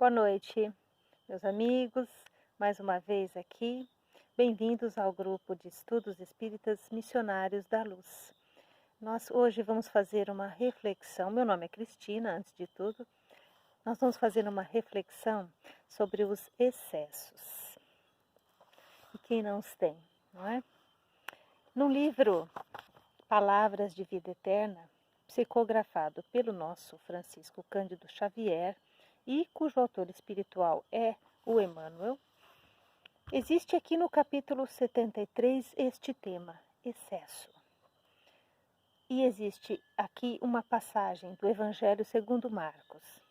Boa noite, meus amigos, mais uma vez aqui. Bem-vindos ao grupo de estudos espíritas missionários da luz. Nós hoje vamos fazer uma reflexão. Meu nome é Cristina, antes de tudo. Nós vamos fazer uma reflexão sobre os excessos. E quem não os tem, não é? No livro Palavras de Vida Eterna, psicografado pelo nosso Francisco Cândido Xavier, e cujo autor espiritual é o Emmanuel, existe aqui no capítulo 73 este tema, excesso. E existe aqui uma passagem do Evangelho segundo Marcos.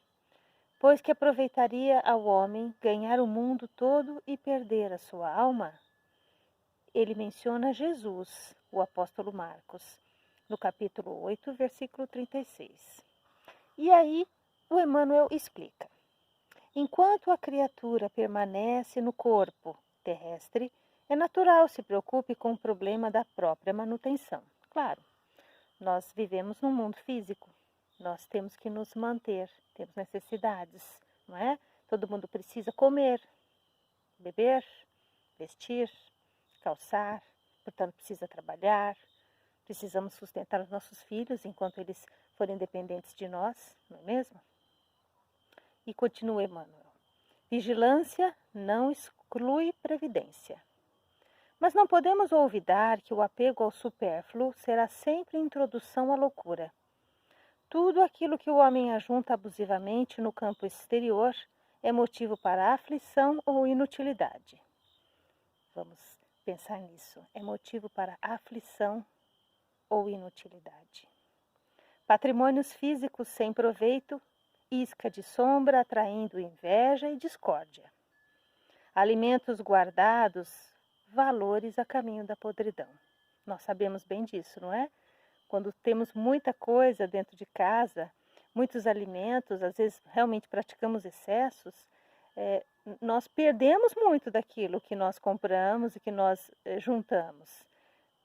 Pois que aproveitaria ao homem ganhar o mundo todo e perder a sua alma? Ele menciona Jesus, o apóstolo Marcos, no capítulo 8, versículo 36. E aí o Emmanuel explica. Enquanto a criatura permanece no corpo terrestre, é natural se preocupe com o problema da própria manutenção. Claro, nós vivemos num mundo físico, nós temos que nos manter, temos necessidades, não é? Todo mundo precisa comer, beber, vestir, calçar, portanto precisa trabalhar, precisamos sustentar os nossos filhos enquanto eles forem dependentes de nós, não é mesmo? E continua Emmanuel. Vigilância não exclui previdência. Mas não podemos olvidar que o apego ao supérfluo será sempre introdução à loucura. Tudo aquilo que o homem ajunta abusivamente no campo exterior é motivo para aflição ou inutilidade. Vamos pensar nisso. É motivo para aflição ou inutilidade. Patrimônios físicos sem proveito, isca de sombra atraindo inveja e discórdia. Alimentos guardados, valores a caminho da podridão. Nós sabemos bem disso, não é? Quando temos muita coisa dentro de casa, muitos alimentos, às vezes realmente praticamos excessos, nós perdemos muito daquilo que nós compramos e que nós juntamos,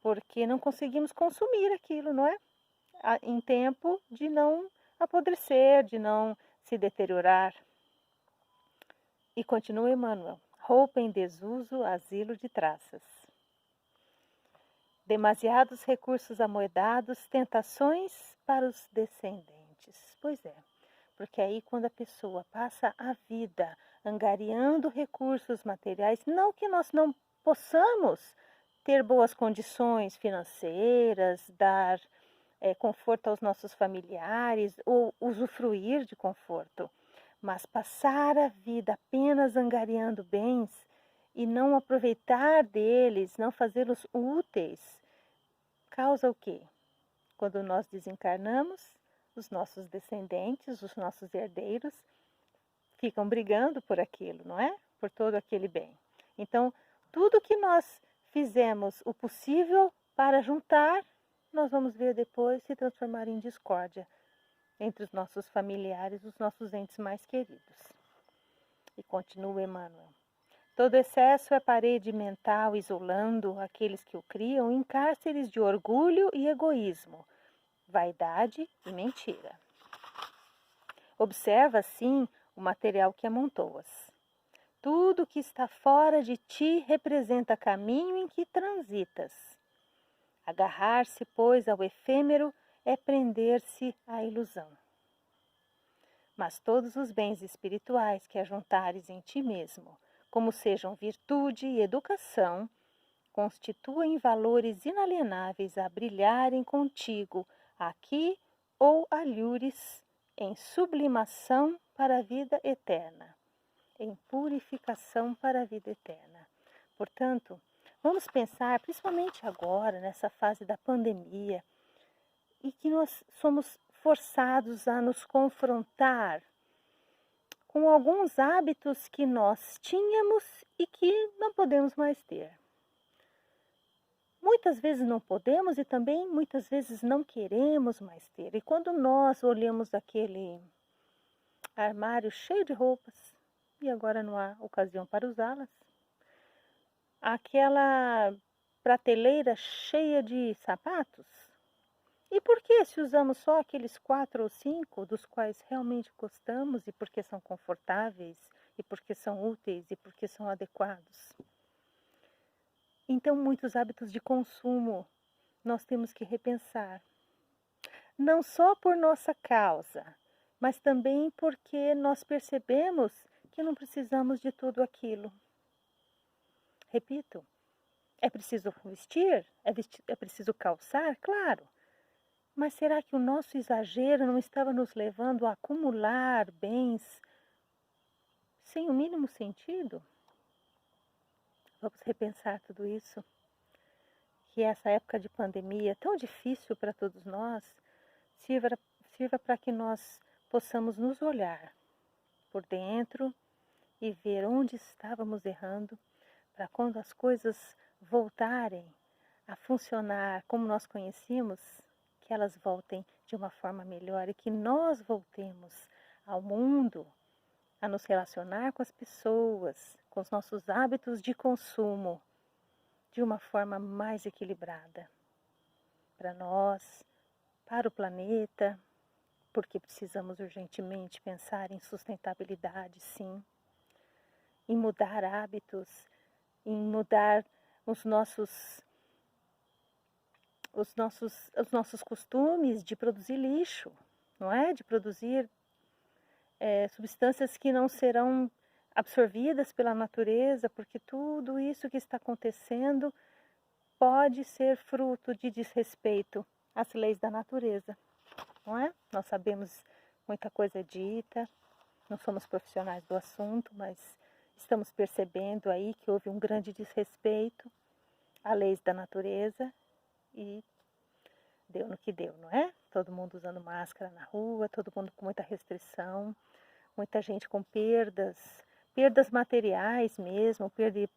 porque não conseguimos consumir aquilo, não é? Em tempo de não apodrecer, de não se deteriorar. E continua Emmanuel. Roupa em desuso, asilo de traças. Demasiados recursos amoedados, tentações para os descendentes. Pois é, porque aí quando a pessoa passa a vida angariando recursos materiais, não que nós não possamos ter boas condições financeiras, dar conforto aos nossos familiares ou usufruir de conforto, mas passar a vida apenas angariando bens e não aproveitar deles, não fazê-los úteis, causa o quê? Quando nós desencarnamos, os nossos descendentes, os nossos herdeiros, ficam brigando por aquilo, não é? Por todo aquele bem. Então, tudo que nós fizemos o possível para juntar, nós vamos ver depois se transformar em discórdia entre os nossos familiares, os nossos entes mais queridos. E continua Emmanuel. Todo excesso é parede mental isolando aqueles que o criam em cárceres de orgulho e egoísmo, vaidade e mentira. Observa, assim, o material que amontoas. Tudo que está fora de ti representa caminho em que transitas. Agarrar-se, pois, ao efêmero é prender-se à ilusão. Mas todos os bens espirituais que ajuntares em ti mesmo, como sejam virtude e educação, constituem valores inalienáveis a brilharem contigo aqui ou alhures em sublimação para a vida eterna, em purificação para a vida eterna. Portanto, vamos pensar, principalmente agora, nessa fase da pandemia, e que nós somos forçados a nos confrontar com alguns hábitos que nós tínhamos e que não podemos mais ter. Muitas vezes não podemos e também muitas vezes não queremos mais ter. E quando nós olhamos aquele armário cheio de roupas e agora não há ocasião para usá-las, aquela prateleira cheia de sapatos E por que se usamos só aqueles 4 ou 5 dos quais realmente gostamos e porque são confortáveis, e porque são úteis e porque são adequados? Então, muitos hábitos de consumo nós temos que repensar. Não só por nossa causa, mas também porque nós percebemos que não precisamos de tudo aquilo. Repito, é preciso vestir? É preciso calçar? Claro. Mas será que o nosso exagero não estava nos levando a acumular bens sem o mínimo sentido? Vamos repensar tudo isso. Que essa época de pandemia tão difícil para todos nós sirva para que nós possamos nos olhar por dentro e ver onde estávamos errando, para quando as coisas voltarem a funcionar como nós conhecíamos, que elas voltem de uma forma melhor e que nós voltemos ao mundo, a nos relacionar com as pessoas, com os nossos hábitos de consumo, de uma forma mais equilibrada. Para nós, para o planeta, porque precisamos urgentemente pensar em sustentabilidade, sim, em mudar hábitos, em mudar os nossos costumes de produzir lixo, não é? De produzir substâncias que não serão absorvidas pela natureza, porque tudo isso que está acontecendo pode ser fruto de desrespeito às leis da natureza, não é? Nós sabemos muita coisa dita, não somos profissionais do assunto, mas estamos percebendo aí que houve um grande desrespeito às leis da natureza e deu no que deu, não é? Todo mundo usando máscara na rua, todo mundo com muita restrição, muita gente com perdas materiais mesmo,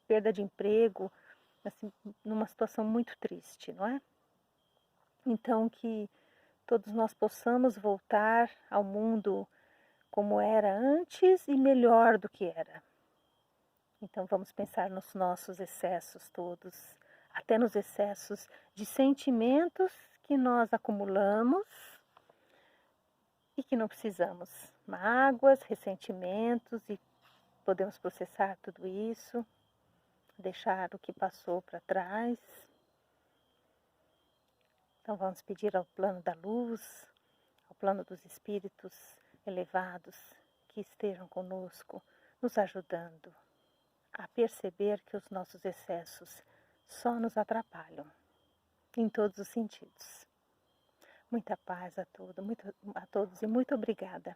perda de emprego, assim, numa situação muito triste, não é? Então que todos nós possamos voltar ao mundo como era antes e melhor do que era. Então vamos pensar nos nossos excessos todos, até nos excessos de sentimentos que nós acumulamos e que não precisamos. Mágoas, ressentimentos, e podemos processar tudo isso, deixar o que passou para trás. Então vamos pedir ao plano da luz, ao plano dos espíritos elevados que estejam conosco, nos ajudando a perceber que os nossos excessos só nos atrapalham, em todos os sentidos. Muita paz a todos e muito obrigada.